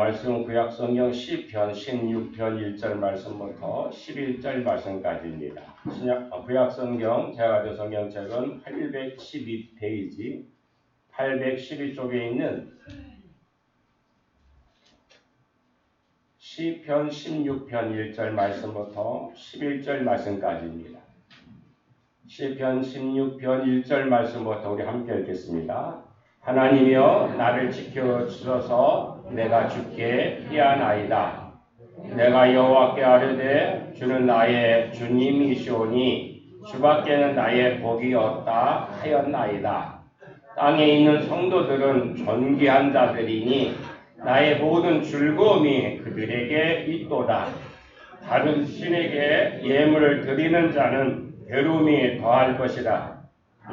말씀 구약 성경 시편 16편 1절 말씀부터 11절 말씀까지입니다. 구약 성경 제가 가진 성경책은 812페이지 812쪽에 있는 시편 16편 1절 말씀부터 11절 말씀까지입니다. 시편 16편 1절 말씀부터 우리 함께 읽겠습니다. 하나님이여 나를 지켜주소서. 내가 주께 피하나이다. 내가 여호와께 아뢰되 주는 나의 주님이시오니 주밖에는 나의 복이 없다 하였나이다. 땅에 있는 성도들은 존귀한 자들이니 나의 모든 즐거움이 그들에게 있도다. 다른 신에게 예물을 드리는 자는 괴로움이 더할 것이다.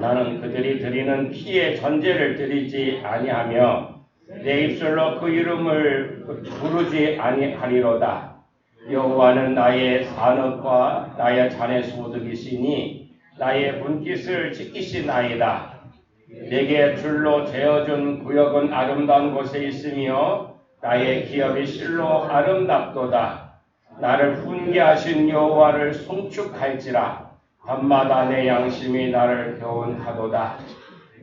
나는 그들이 드리는 피의 전제를 드리지 아니하며 내 입술로 그 이름을 부르지 아니하리로다. 여호와는 나의 산업과 나의 잔의 소득이시니 나의 분깃을 지키시나이다. 내게 줄로 재어준 구역은 아름다운 곳에 있으며 나의 기업이 실로 아름답도다. 나를 훈계하신 여호와를 송축할지라. 밤마다 내 양심이 나를 교훈하도다.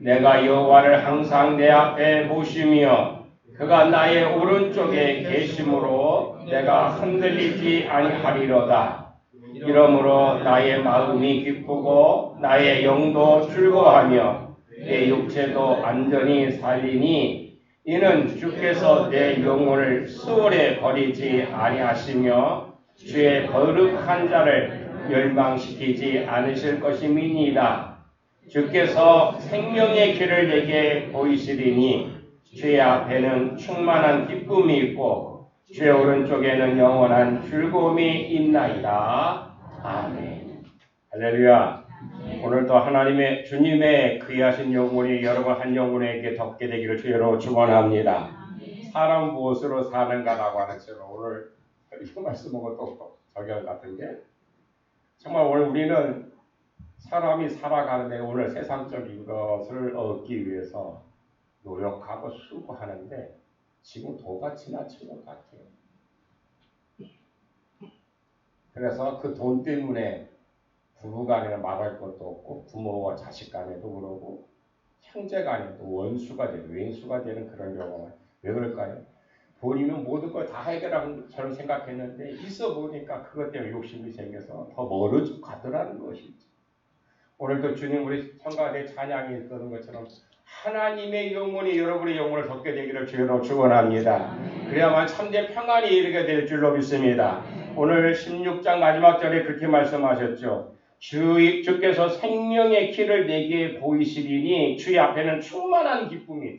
내가 여호와를 항상 내 앞에 모시며 그가 나의 오른쪽에 계심으로 내가 흔들리지 아니하리로다. 이러므로 나의 마음이 기쁘고 나의 영도 즐거워하며 내 육체도 안전히 살리니 이는 주께서 내 영혼을 수월에 버리지 아니하시며 주의 거룩한 자를 멸망시키지 않으실 것임이니이다. 주께서 생명의 길을 내게 보이시리니 주의 앞에는 충만한 기쁨이 있고 주의 오른쪽에는 영원한 즐거움이 있나이다. 아멘. 할렐루야. 오늘도 하나님의 주님의 귀하신 영혼이 여러분 한 영혼에게 덮게 되기를 주여로 축원합니다. 사람 무엇으로 사는가라고 하는 채로 오늘 이 말씀하고 또 적용 같은 게 정말 오늘 우리는 사람이 살아가는데 오늘 세상적인 것을 얻기 위해서 노력하고 수고하는데 지금 도가 지나친 것 같아요. 그래서 그 돈 때문에 부부간에는 말할 것도 없고 부모와 자식 간에도 그러고 형제 간에도 원수가 되고 왼수가 되는 그런 경우가 왜 그럴까요? 돈이면 모든 걸 다 해결하는 저는 생각했는데 있어 보니까 그것 때문에 욕심이 생겨서 더 멀어지고 가더라는 것이죠. 오늘도 주님 우리 성가대 찬양이 있던 것처럼 하나님의 영혼이 여러분의 영혼을 덮게 되기를 주여로 축원합니다. 그래야만 참된 평안이 이르게 될 줄로 믿습니다. 오늘 16장 마지막 절에 그렇게 말씀하셨죠. 주께서 생명의 길을 내게 보이시리니 주의 앞에는 충만한 기쁨이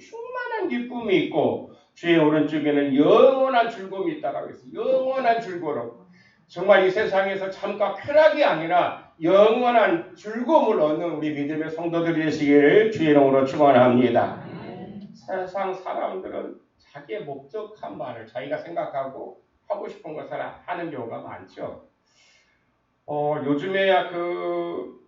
있고 주의 오른쪽에는 영원한 즐거움이 있다라고 했어요. 영원한 즐거움. 정말 이 세상에서 잠깐 쾌락이 아니라 영원한 즐거움을 얻는 우리 믿음의 성도들이 되시기를 주의 이름으로 축원합니다. 세상 사람들은 자기의 목적한 말을 자기가 생각하고 하고 싶은 것을 하는 경우가 많죠. 요즘에야 그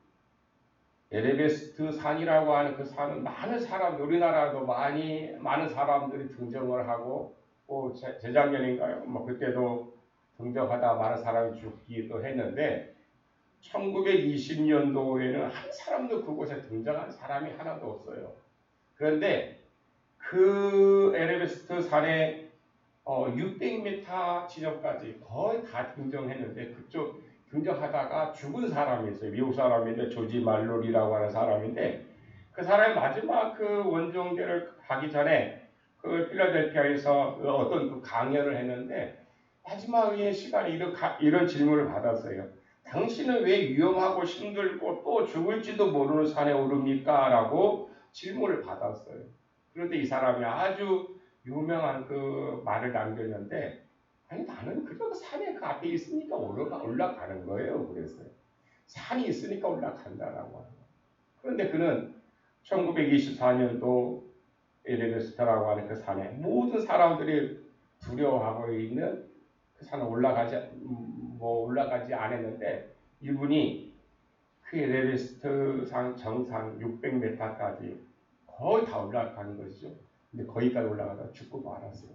에베레스트 산이라고 하는 그 산은 많은 사람들, 우리나라도 많은 사람들이 등정을 하고, 재작년인가요? 그때도 등정하다 많은 사람이 죽기도 했는데, 1920년도에는 한 사람도 그곳에 등장한 사람이 하나도 없어요. 그런데 그 에베레스트 산에 600m 지점까지 거의 다 등정했는데 그쪽 등정하다가 죽은 사람이 있어요. 미국 사람인데 조지 말롤이라고 하는 사람인데 그 사람이 마지막 그 원정대를 가기 전에 그 필라델피아에서 어떤 그 강연을 했는데 마지막에 시간에 이런 질문을 받았어요. 당신은 왜 위험하고 힘들고 또 죽을지도 모르는 산에 오릅니까? 라고 질문을 받았어요. 그런데 이 사람이 아주 유명한 그 말을 남겼는데 아니 나는 그저 산에 그 앞에 있으니까 올라가는 거예요. 그랬어요. 산이 있으니까 올라간다라고 하는 거예요. 그런데 그는 1924년도 에베레스트라고 하는 그 산에 모든 사람들이 두려워하고 있는 그 산에 올라가지 않았는데 이분이 그 에베레스트 산 정상 600m까지 거의 다 올라가는 것이죠. 근데 거기까지 올라가다 죽고 말았어요.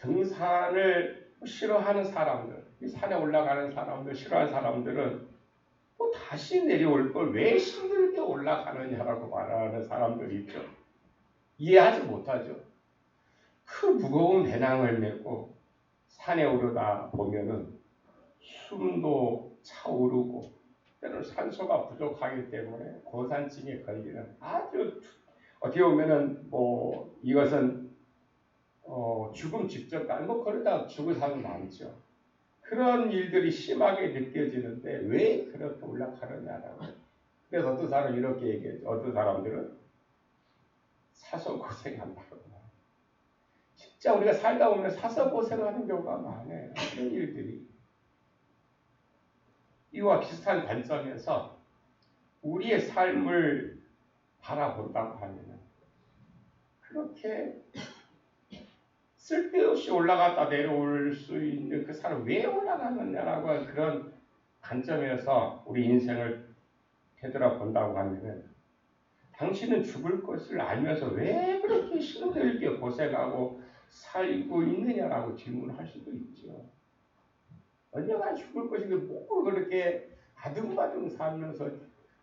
등산을 싫어하는 사람들, 이 산에 올라가는 사람들, 싫어하는 사람들은 또 다시 내려올 걸 왜 힘들게 올라가느냐라고 말하는 사람들이 있죠. 이해하지 못하죠. 그 무거운 배낭을 메고 산에 오르다 보면은 숨도 차오르고 때로는 산소가 부족하기 때문에 고산증에 걸리는 아주 어떻게 보면은 뭐 이것은 죽음 직전까지 뭐 그러다 죽을 사람 많죠. 그런 일들이 심하게 느껴지는데 왜 그렇게 올라가느냐라고. 그래서 어떤 사람은 이렇게 얘기하죠. 어떤 사람들은 사서 고생한다고. 진짜 우리가 살다 보면 사서 고생하는 경우가 많아요. 그런 일들이. 이와 비슷한 관점에서 우리의 삶을 바라본다고 하면 그렇게 쓸데없이 올라갔다 내려올 수 있는 그 산을 왜 올라갔느냐라고 하는 그런 관점에서 우리 인생을 되돌아본다고 하면 당신은 죽을 것을 알면서 왜 그렇게 힘들게 고생하고 살고 있느냐라고 질문할 수도 있죠. 언젠가 죽을 것인데 뭐 그렇게 아둥바둥 살면서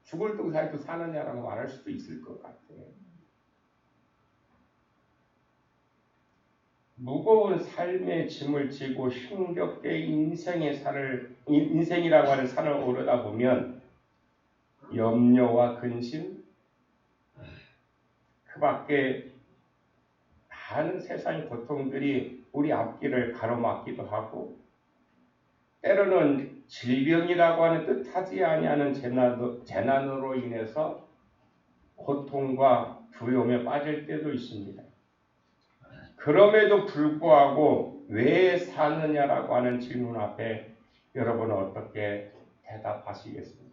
죽을 둥 살도 사느냐라고 말할 수도 있을 것 같아요. 무거운 삶의 짐을 지고 힘겹게 인생이라고 하는 산을 오르다 보면 염려와 근심, 그 밖에 많은 세상의 고통들이 우리 앞길을 가로막기도 하고 때로는 질병이라고 하는 뜻하지 아니하는 재난으로 인해서 고통과 두려움에 빠질 때도 있습니다. 그럼에도 불구하고 왜 사느냐라고 하는 질문 앞에 여러분은 어떻게 대답하시겠습니까?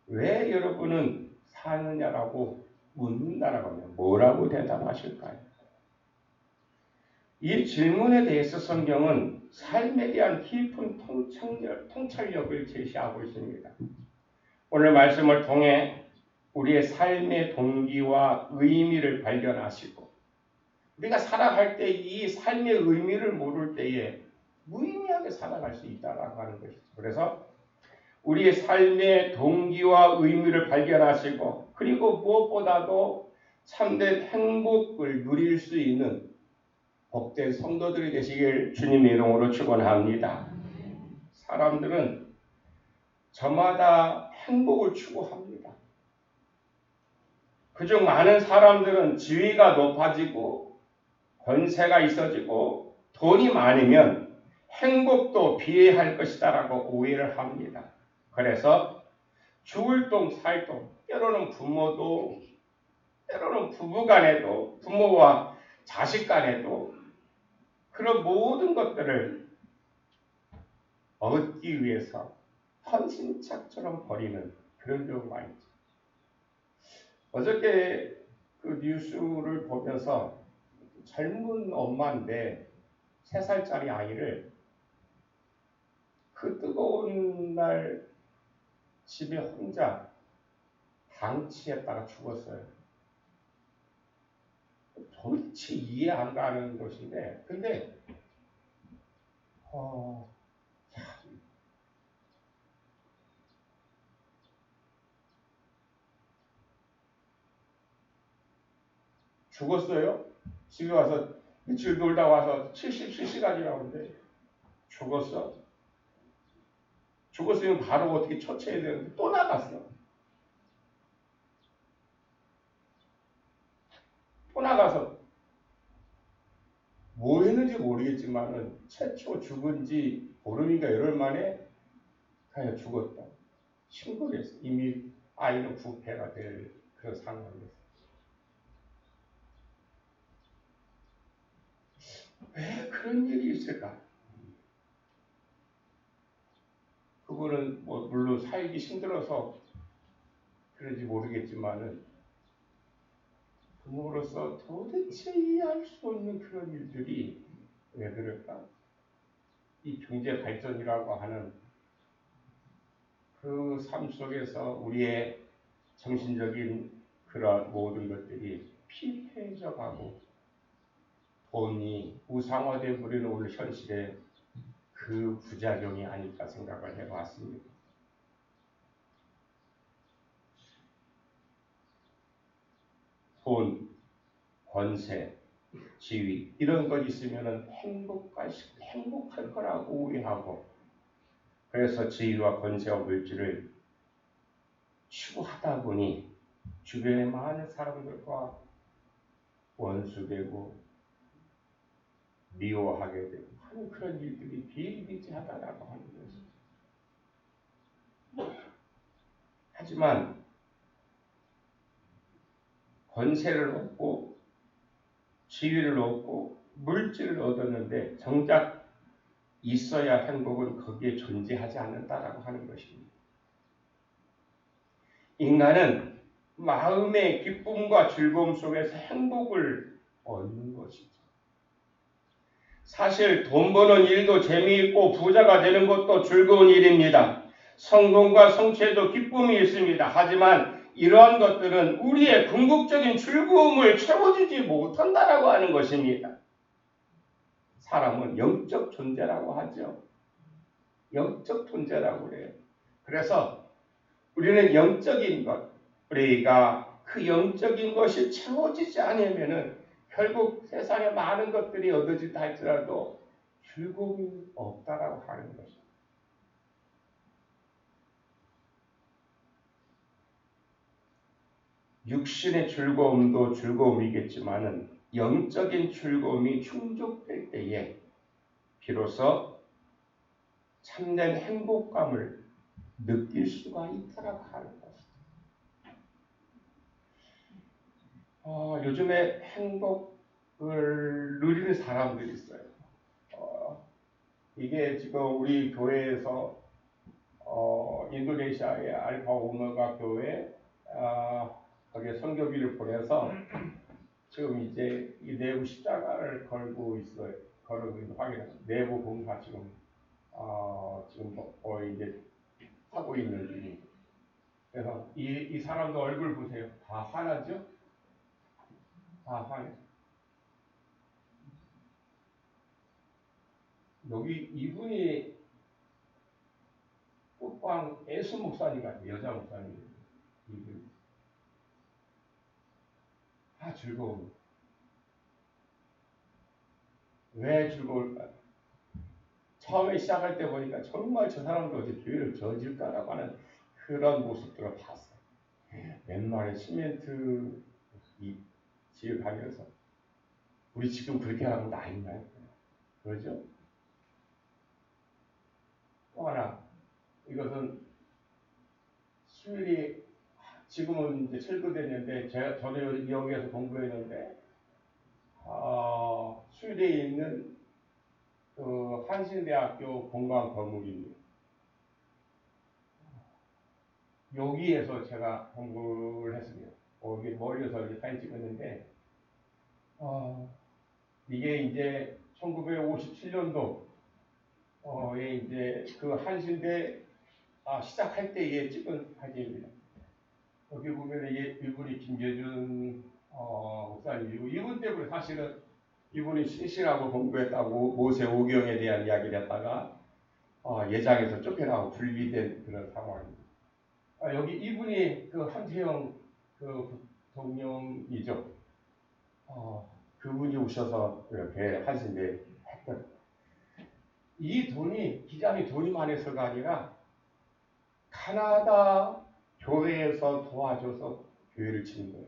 왜 여러분은 사느냐라고 묻는다라고 하면 뭐라고 대답하실까요? 이 질문에 대해서 성경은 삶에 대한 깊은 통찰력을 제시하고 있습니다. 오늘 말씀을 통해 우리의 삶의 동기와 의미를 발견하시고 우리가 살아갈 때 이 삶의 의미를 모를 때에 무의미하게 살아갈 수 있다라고 하는 것이죠. 그래서 우리의 삶의 동기와 의미를 발견하시고 그리고 무엇보다도 참된 행복을 누릴 수 있는 복된 성도들이 되시길 주님의 이름으로 축원합니다. 사람들은 저마다 행복을 추구합니다. 그중 많은 사람들은 지위가 높아지고 권세가 있어지고 돈이 많으면 행복도 비례할 것이다라고 오해를 합니다. 그래서 죽을 똥 살 똥, 때로는 부부 간에도 부모와 자식 간에도 그런 모든 것들을 얻기 위해서 헌신짝처럼 버리는 그런 경우가 있죠. 어저께 그 뉴스를 보면서 젊은 엄마인데 3살짜리 아이를 그 뜨거운 날 집에 혼자 방치했다가 죽었어요. 도대체 이해 안 가는 것인데 근데 죽었어요. 집에 와서 며칠 놀다 와서 77시간이라는데 죽었어. 죽었으면 바로 어떻게 처치해야 되는데 또 나갔어. 또 나가서 뭐 했는지 모르겠지만은 최초 죽은 지 보름인가 열흘 만에 그냥 죽었다. 신고를 했어. 이미 아이는 부패가 될 그런 상황이었어. 왜 그런 일이 있을까? 그거는 뭐 물론 살기 힘들어서 그런지 모르겠지만은 부모로서 도대체 이해할 수 없는 그런 일들이 왜 그럴까? 이 경제 발전이라고 하는 그 삶 속에서 우리의 정신적인 그런 모든 것들이 피폐해져 가고 돈이 우상화되어 버리는 오늘 현실에 그 부작용이 아닐까 생각을 해봤습니다. 돈, 권세, 지위 이런 것 있으면 행복할 거라고 우려하고 그래서 지위와 권세와 물질을 추구하다 보니 주변의 많은 사람들과 원수되고 미워하게 되고 하는 그런 일들이 비일비재하다라고 하는 것입니다. 하지만 권세를 얻고 지위를 얻고 물질을 얻었는데 정작 있어야 행복은 거기에 존재하지 않는다라고 하는 것입니다. 인간은 마음의 기쁨과 즐거움 속에서 행복을 얻는 것이죠. 사실 돈 버는 일도 재미있고 부자가 되는 것도 즐거운 일입니다. 성공과 성취에도 기쁨이 있습니다. 하지만 이러한 것들은 우리의 궁극적인 즐거움을 채워주지 못한다라고 하는 것입니다. 사람은 영적 존재라고 하죠. 영적 존재라고 그래요. 그래서 우리는 영적인 것, 우리가 그 영적인 것이 채워지지 않으면은 결국 세상에 많은 것들이 얻어진다 할지라도 즐거움이 없다라고 하는 것입니다. 육신의 즐거움도 즐거움이겠지만은 영적인 즐거움이 충족될 때에 비로소 참된 행복감을 느낄 수가 있다라고 하는 것입니다. 요즘에 행복을 누리는 사람들이 있어요. 이게 지금 우리 교회에서 인도네시아의 알파 오메가 교회 거기에 선교비를 보내서 지금 이제 이 내부 십자가를 걸고 있어요. 걸고 있는 확인해서 내부 봉사 지금 거의 이제 하고 있는 중입니다. 그래서 이 사람도 얼굴 보세요. 다 화나죠? 다 화내. 여기 이분이 꽃방 예수 목사님 같아요. 여자 목사님. 이분. 즐거움. 왜 즐거울까? 처음에 시작할 때 보니까 정말 저 사람도 어디 교회를 저질까라고 하는 그런 모습들을 봤어요. 옛말에 시멘트 지어가면서 우리 지금 그렇게 하는 거 아닌가요? 그러죠? 또 하나 이것은 수율이 지금은 이제 철거됐는데 저도 여기에서 공부했는데 수율에 있는 그 한신대학교 본관 건물입니다. 여기에서 제가 공부를 했습니다. 여기 멀리서 이제 사진 찍었는데 이게 이제 1957년도에 이제 그 한신대 시작할 때에 찍은 사진입니다. 여기 보면 이분이 김재준 목사님이고 이분 때문에 사실은 이분이 신실하고 공부했다고 모세 오경에 대한 이야기를 했다가 예장에서 쫓겨나고 분리된 그런 상황입니다. 여기 이분이 그 한태영 그 부통령이죠. 그분이 오셔서 이렇게 하신데 했던 이 돈이 기장이 돈이 많아서가 아니라 카나다 교회에서 도와줘서 교회를 치는 거예요.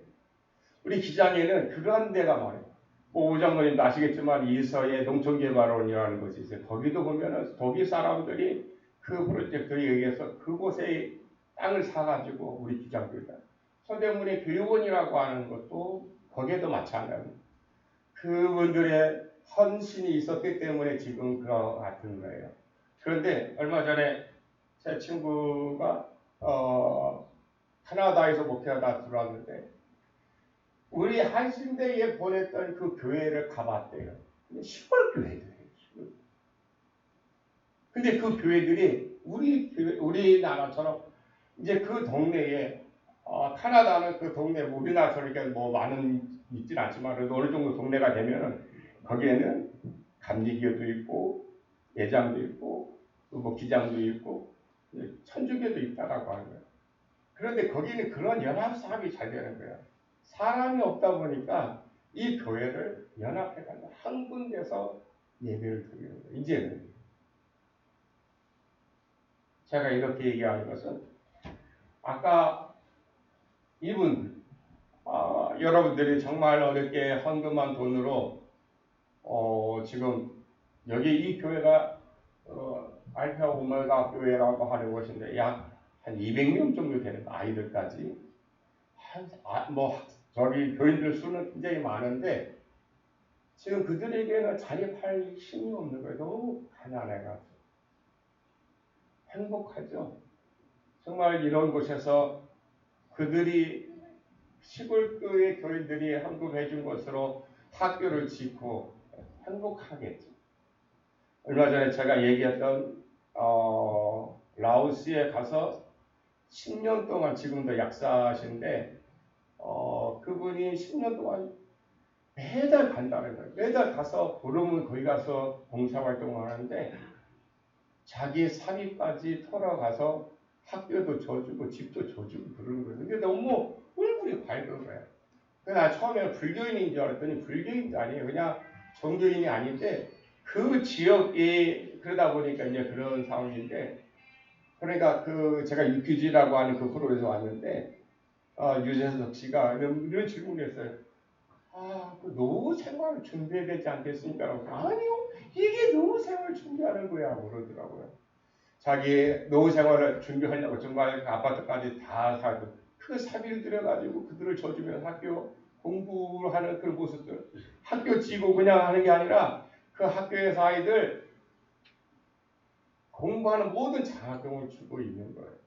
우리 기장에는 그러한 데가 많아요. 오장로님도 아시겠지만 이서의 농촌개발원이라는 것이 있어요. 거기도 보면은 거기 사람들이 그 프로젝트에 의해서 그곳에 땅을 사가지고 우리 기장교회가 서대문의 교육원이라고 하는 것도 거기에도 마찬가지입니다. 그분들의 헌신이 있었기 때문에 지금 그와 같은 거예요. 그런데 얼마 전에 제 친구가 캐나다에서 목회하다 들어왔는데 우리 한신대에 보냈던 그 교회를 가봤대요. 근데 시골 교회들이에요. 근데 그 교회들이 우리나라처럼 이제 그 동네에 캐나다는 그 동네 우리나라처럼 이렇게 뭐 많은 있진 않지만 그래도 어느 정도 동네가 되면은 거기에는 감리교도 있고 예장도 있고 뭐 기장도 있고 천주교도 있다라고 하는 거예요. 그런데 거기는 그런 연합 사업이 잘 되는 거예요. 사람이 없다 보니까 이 교회를 연합해가지고 한 군데서 예배를 드리는 거예요. 이제는 제가 이렇게 얘기하는 것은 아까 이분 여러분들이 정말 어렵게 헌금한 돈으로 지금 여기 이 교회가 알파 오메가 교회라고 하는 곳인데 약 한 200명 정도 되는 아이들까지 저기 교인들 수는 굉장히 많은데 지금 그들에게는 자립할 힘이 없는 거예요. 너무 가난해가지고 행복하죠. 정말 이런 곳에서 그들이 시골교회 교인들이 헌금해 준 것으로 학교를 짓고 행복하겠죠. 얼마 전에 제가 얘기했던 라오스에 가서 10년 동안 지금도 약사신데 그분이 10년 동안 매달 간다는 거예요. 매달 가서 부르면 거기 가서 봉사활동을 하는데 자기 사비까지 털어가서 학교도 줘주고 집도 줘주고 그러는 거예요. 근데 너무 얼굴이 밝은 거예요. 나 처음에 불교인인 줄 알았더니 불교인도 아니에요. 그냥 종교인이 아닌데 그 지역이 그러다 보니까 이제 그런 상황인데 그러니까 제가 유퀴즈라고 하는 그 프로에서 왔는데 유재석 씨가 이런 질문을 했어요. 그 노후 생활을 준비해야 되지 않겠습니까? 아니요, 이게 노후 생활을 준비하는 거야 그러더라고요. 자기 노후 생활을 준비하려고 정말 그 아파트까지 다 사고 그 사비를 들여가지고 그들을 줘주면서 학교 공부를 하는 그런 모습들, 학교 지고 그냥 하는 게 아니라 그 학교에서 아이들 공부하는 모든 장학금을 주고 있는 거예요.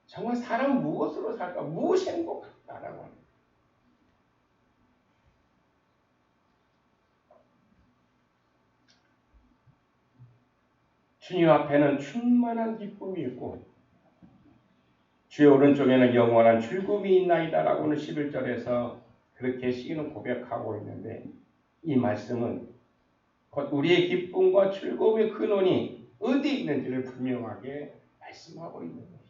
정말 사람 무엇으로 살까? 무엇이 행복할까라고 합니다. 주님 앞에는 충만한 기쁨이 있고 주의 오른쪽에는 영원한 즐거움이 있나이다라고는 11절에서 그렇게 시인은 고백하고 있는데 이 말씀은 곧 우리의 기쁨과 즐거움의 근원이 어디 있는지를 분명하게 말씀하고 있는 것이죠.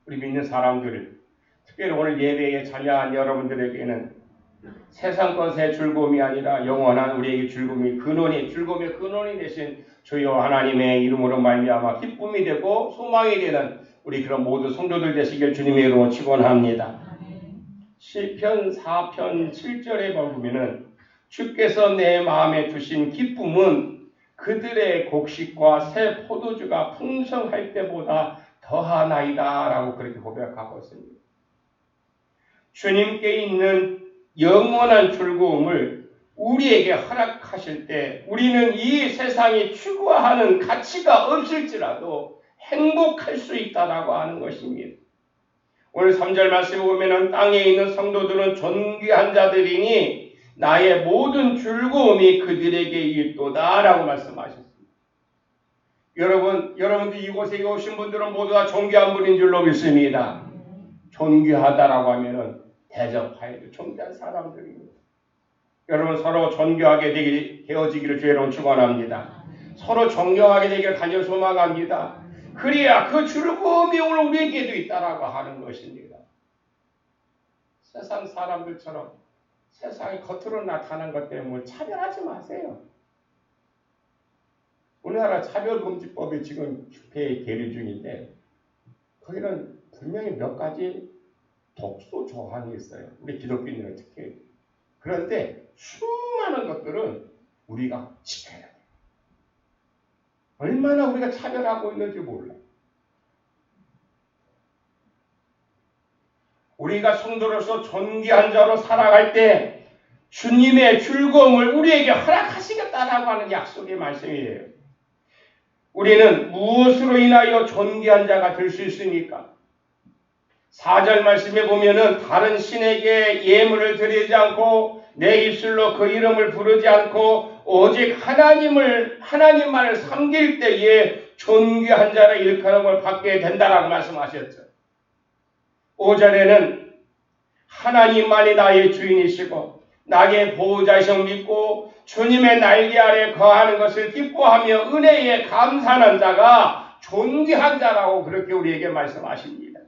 우리 믿는 사람들, 특별히 오늘 예배에 참여한 여러분들에게는 세상 것의 즐거움이 아니라 영원한 우리에게 즐거움의 근원이 되신 주여 하나님의 이름으로 말미암아 기쁨이 되고 소망이 되는 우리 그런 모두 성도들 되시길 주님의 이름으로 축원합니다. 시편 4편 7절에 보면은 주께서 내 마음에 주신 기쁨은 그들의 곡식과 새 포도주가 풍성할 때보다 더하나이다 라고 그렇게 고백하고 있습니다. 주님께 있는 영원한 즐거움을 우리에게 허락하실 때 우리는 이 세상이 추구하는 가치가 없을지라도 행복할 수 있다라고 하는 것입니다. 오늘 3절 말씀을 보면 땅에 있는 성도들은 존귀한 자들이니 나의 모든 즐거움이 그들에게 있도다 라고 말씀하셨습니다. 여러분들 이곳에 오신 분들은 모두 다 존귀한 분인 줄로 믿습니다. 존귀하다라고 하면은 대접하여도 존귀한 사람들입니다. 여러분 서로 존경하게 되어지기를 주의 이름으로 축원합니다. 서로 존경하게 되기를 간절히 소망합니다. 그래야 그 즐거움이 오늘 우리에게도 있다라고 하는 것입니다. 세상 사람들처럼 세상이 겉으로 나타난 것 때문에 차별하지 마세요. 우리나라 차별금지법이 지금 집회 계류 중인데 거기는 분명히 몇 가지 독소 조항이 있어요. 우리 기독교인들은 특히. 그런데 수많은 것들은 우리가 지켜야 돼요. 얼마나 우리가 차별하고 있는지 몰라요. 우리가 성도로서 존귀한 자로 살아갈 때 주님의 즐거움을 우리에게 허락하시겠다라고 하는 약속의 말씀이에요. 우리는 무엇으로 인하여 존귀한 자가 될 수 있습니까? 4절 말씀에 보면은 다른 신에게 예물을 드리지 않고 내 입술로 그 이름을 부르지 않고 오직 하나님만을 섬길 때에 존귀한 자를 일컬음을 받게 된다라고 말씀하셨죠. 5절에는 하나님만이 나의 주인이시고 나의 보호자이심을 믿고 주님의 날개 아래 거하는 것을 기뻐하며 은혜에 감사하는 자가 존귀한 자라고 그렇게 우리에게 말씀하십니다.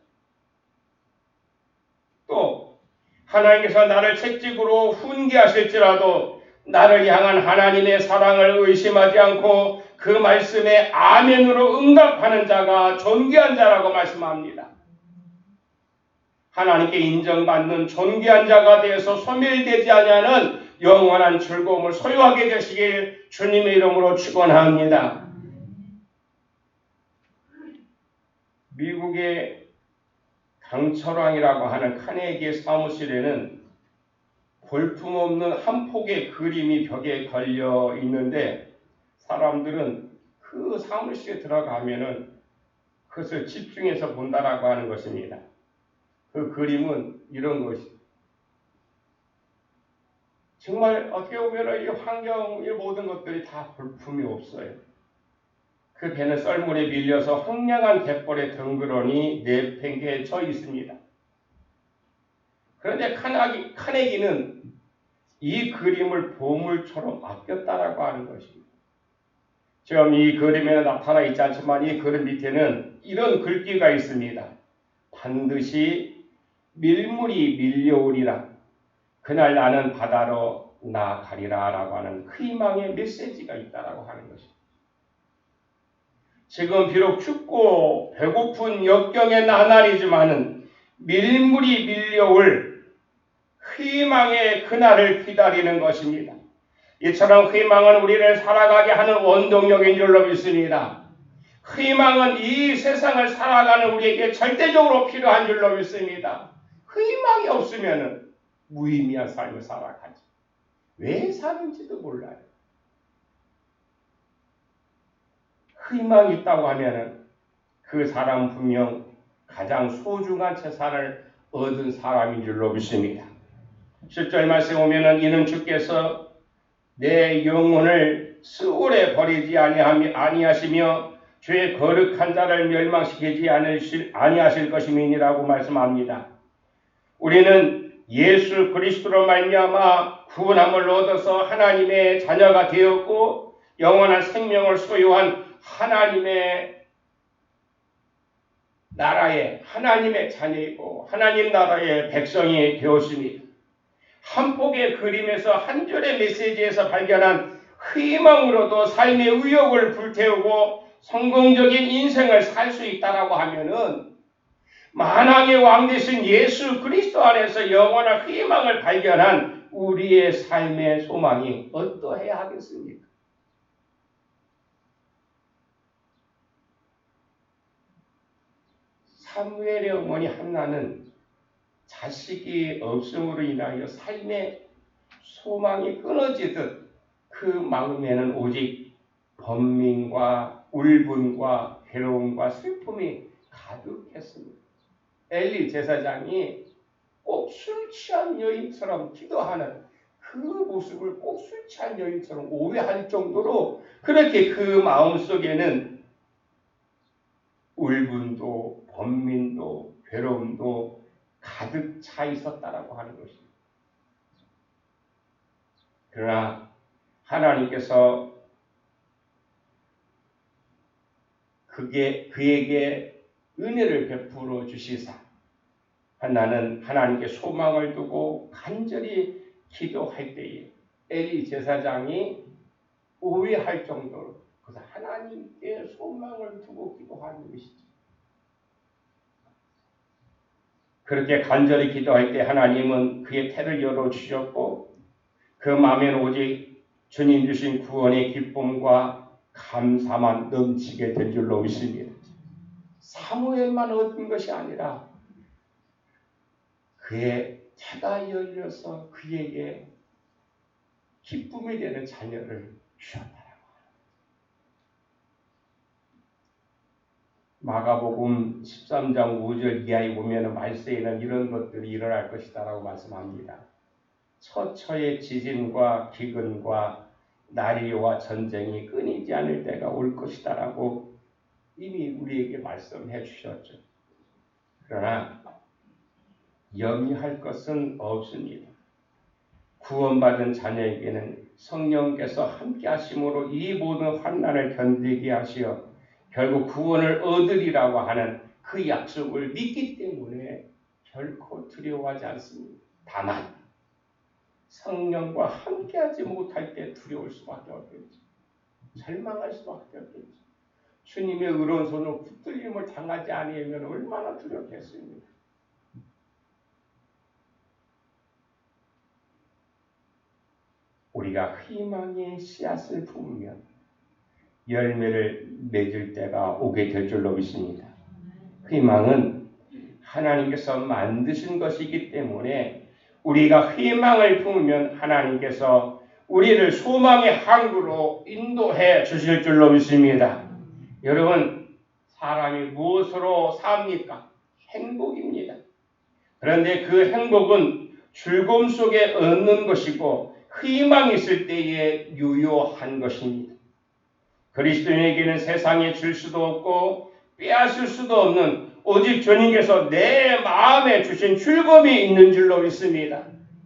또 하나님께서 나를 채찍으로 훈계하실지라도 나를 향한 하나님의 사랑을 의심하지 않고 그 말씀에 아멘으로 응답하는 자가 존귀한 자라고 말씀합니다. 하나님께 인정받는 존귀한 자가 되어서 소멸되지 아니하는 영원한 즐거움을 소유하게 되시길 주님의 이름으로 축원합니다. 미국의 강철왕이라고 하는 카네기의 사무실에는 볼품없는 한 폭의 그림이 벽에 걸려 있는데 사람들은 그 사무실에 들어가면은 그것을 집중해서 본다라고 하는 것입니다. 그 그림은 이런 것이 정말 어떻게 보면 이 환경의 모든 것들이 다 볼품이 없어요. 그 배는 썰물에 밀려서 황량한 갯벌에 덩그러니 내팽개쳐 있습니다. 그런데 카네기는 이 그림을 보물처럼 아꼈다라고 하는 것입니다. 지금 이 그림에는 나타나 있지 않지만 이 그림 밑에는 이런 글귀가 있습니다. 반드시 밀물이 밀려오리라. 그날 나는 바다로 나아가리라 라고 하는 희망의 메시지가 있다라고 하는 것입니다. 지금 비록 춥고 배고픈 역경의 나날이지만은 밀물이 밀려올 희망의 그날을 기다리는 것입니다. 이처럼 희망은 우리를 살아가게 하는 원동력인 줄로 믿습니다. 희망은 이 세상을 살아가는 우리에게 절대적으로 필요한 줄로 믿습니다. 희망이 없으면 무의미한 삶을 살아가지. 왜 사는지도 몰라요. 희망이 있다고 하면 그 사람은 분명 가장 소중한 재산을 얻은 사람인 줄로 믿습니다. 10절 말씀에 보면 이는 주께서 내 영혼을 스올에 버리지 아니하시며 죄의 거룩한 자를 멸망시키지 아니하실 것임이니라고 말씀합니다. 우리는 예수 그리스도로 말미암아 구원함을 얻어서 하나님의 자녀가 되었고 영원한 생명을 소유한 하나님의 나라의 하나님의 자녀이고 하나님 나라의 백성이 되었습니다. 한 폭의 그림에서 한 줄의 메시지에서 발견한 희망으로도 삶의 의욕을 불태우고 성공적인 인생을 살 수 있다라고 하면은 만왕의 왕 되신 예수 그리스도 안에서 영원한 희망을 발견한 우리의 삶의 소망이 어떠해야 하겠습니까? 사무엘의 어머니 한나는 자식이 없음으로 인하여 삶의 소망이 끊어지듯 그 마음에는 오직 번민과 울분과 괴로움과 슬픔이 가득했습니다. 엘리 제사장이 꼭 술 취한 여인처럼 기도하는 그 모습을 꼭 술 취한 여인처럼 오해할 정도로 그렇게 그 마음속에는 울분도 번민도 괴로움도 가득 차 있었다라고 하는 것입니다. 그러나 하나님께서 그에게 은혜를 베풀어 주시사 한나는 하나님께 소망을 두고 간절히 기도할 때에 엘리 제사장이 오해할 정도로 그래서 하나님께 소망을 두고 기도하는 것이죠. 그렇게 간절히 기도할 때 하나님은 그의 태를 열어주셨고 그 마음에는 오직 주님 주신 구원의 기쁨과 감사만 넘치게 된 줄로 믿습니다. 사무엘만 얻은 것이 아니라 그의 태가 열려서 그에게 기쁨이 되는 자녀를 주셨다. 마가복음 13장 5절 이하에 보면 말세에는 이런 것들이 일어날 것이다라고 말씀합니다. 처처의 지진과 기근과 난리와 전쟁이 끊이지 않을 때가 올 것이다라고 이미 우리에게 말씀해 주셨죠. 그러나 염려할 것은 없습니다. 구원받은 자녀에게는 성령께서 함께 하심으로 이 모든 환난을 견디게 하시어 결국 구원을 얻으리라고 하는 그 약속을 믿기 때문에 결코 두려워하지 않습니다. 다만 성령과 함께하지 못할 때 두려울 수밖에 없겠죠. 절망할 수밖에 없겠죠. 주님의 의로운 손으로 붙들림을 당하지 아니하면 얼마나 두렵겠습니까? 우리가 희망의 씨앗을 품으면 열매를 맺을 때가 오게 될 줄로 믿습니다. 희망은 하나님께서 만드신 것이기 때문에 우리가 희망을 품으면 하나님께서 우리를 소망의 항구로 인도해 주실 줄로 믿습니다. 여러분, 사람이 무엇으로 삽니까? 행복입니다. 그런데 그 행복은 즐거움 속에 얻는 것이고 희망이 있을 때에 유효한 것입니다. 그리스도인에게는 세상에 줄 수도 없고 빼앗을 수도 없는 오직 주님께서 내 마음에 주신 즐거움이 있는 줄로 믿습니다.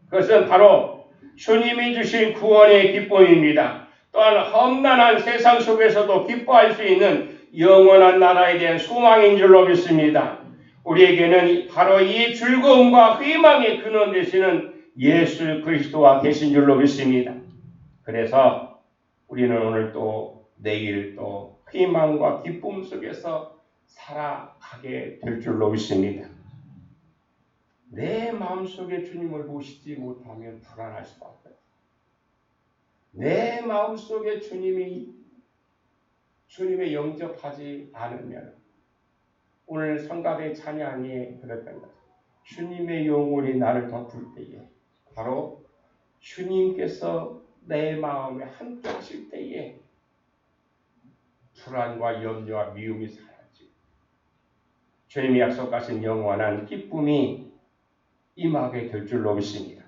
그것은 바로 주님이 주신 구원의 기쁨입니다. 또한 험난한 세상 속에서도 기뻐할 수 있는 영원한 나라에 대한 소망인 줄로 믿습니다. 우리에게는 바로 이 즐거움과 희망의 근원 되시는 예수 그리스도와 계신 줄로 믿습니다. 그래서 우리는 오늘 또 내일 또 희망과 기쁨 속에서 살아가게 될 줄로 믿습니다. 내 마음속에 주님을 모시지 못하면 불안할 수밖에 없어요. 내 마음속에 주님의 영접하지 않으면 오늘 성가대 찬양이 그랬던 거죠. 주님의 영혼이 나를 덮을 때에 바로 주님께서 내 마음에 함께 하실 때에 불안과 염려와 미움이 사라지고 주님이 약속하신 영원한 기쁨이 임하게 될 줄로 믿습니다.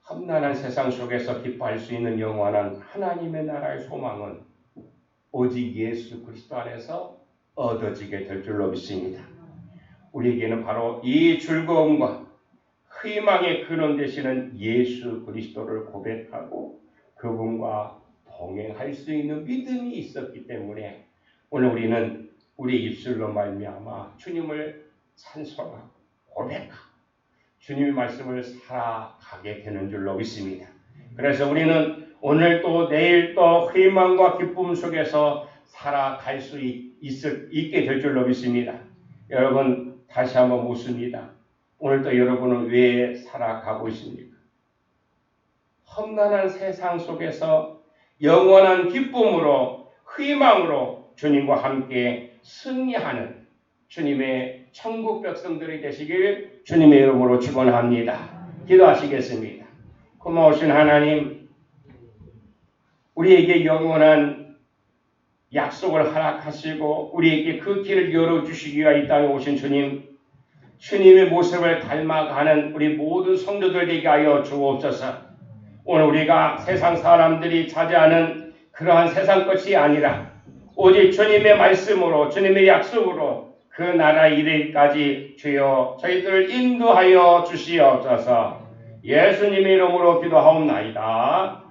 험난한 세상 속에서 기뻐할 수 있는 영원한 하나님의 나라의 소망은 오직 예수 그리스도 안에서 얻어지게 될 줄로 믿습니다. 우리에게는 바로 이 즐거움과 희망의 근원 되시는 예수 그리스도를 고백하고 그분과 동행할 수 있는 믿음이 있었기 때문에 오늘 우리는 우리 입술로 말미암아 주님을 찬송하고 고백하고 주님의 말씀을 살아가게 되는 줄로 믿습니다. 그래서 우리는 오늘 또 내일 또 희망과 기쁨 속에서 살아갈 수 있게 될 줄로 믿습니다. 여러분 다시 한번 묻습니다. 오늘도 여러분은 왜 살아가고 있습니까? 험난한 세상 속에서 영원한 기쁨으로 희망으로 주님과 함께 승리하는 주님의 천국 백성들이 되시길 주님의 이름으로 축원합니다. 기도하시겠습니다. 고마우신 하나님, 우리에게 영원한 약속을 허락하시고 우리에게 그 길을 열어주시기 위하여 이 땅에 오신 주님, 주님의 모습을 닮아가는 우리 모든 성도들 되게 하여 주옵소서. 오늘 우리가 세상 사람들이 차지하는 그러한 세상 것이 아니라 오직 주님의 말씀으로 주님의 약속으로 그 나라 이르기까지 주여 저희들을 인도하여 주시옵소서. 예수님의 이름으로 기도하옵나이다.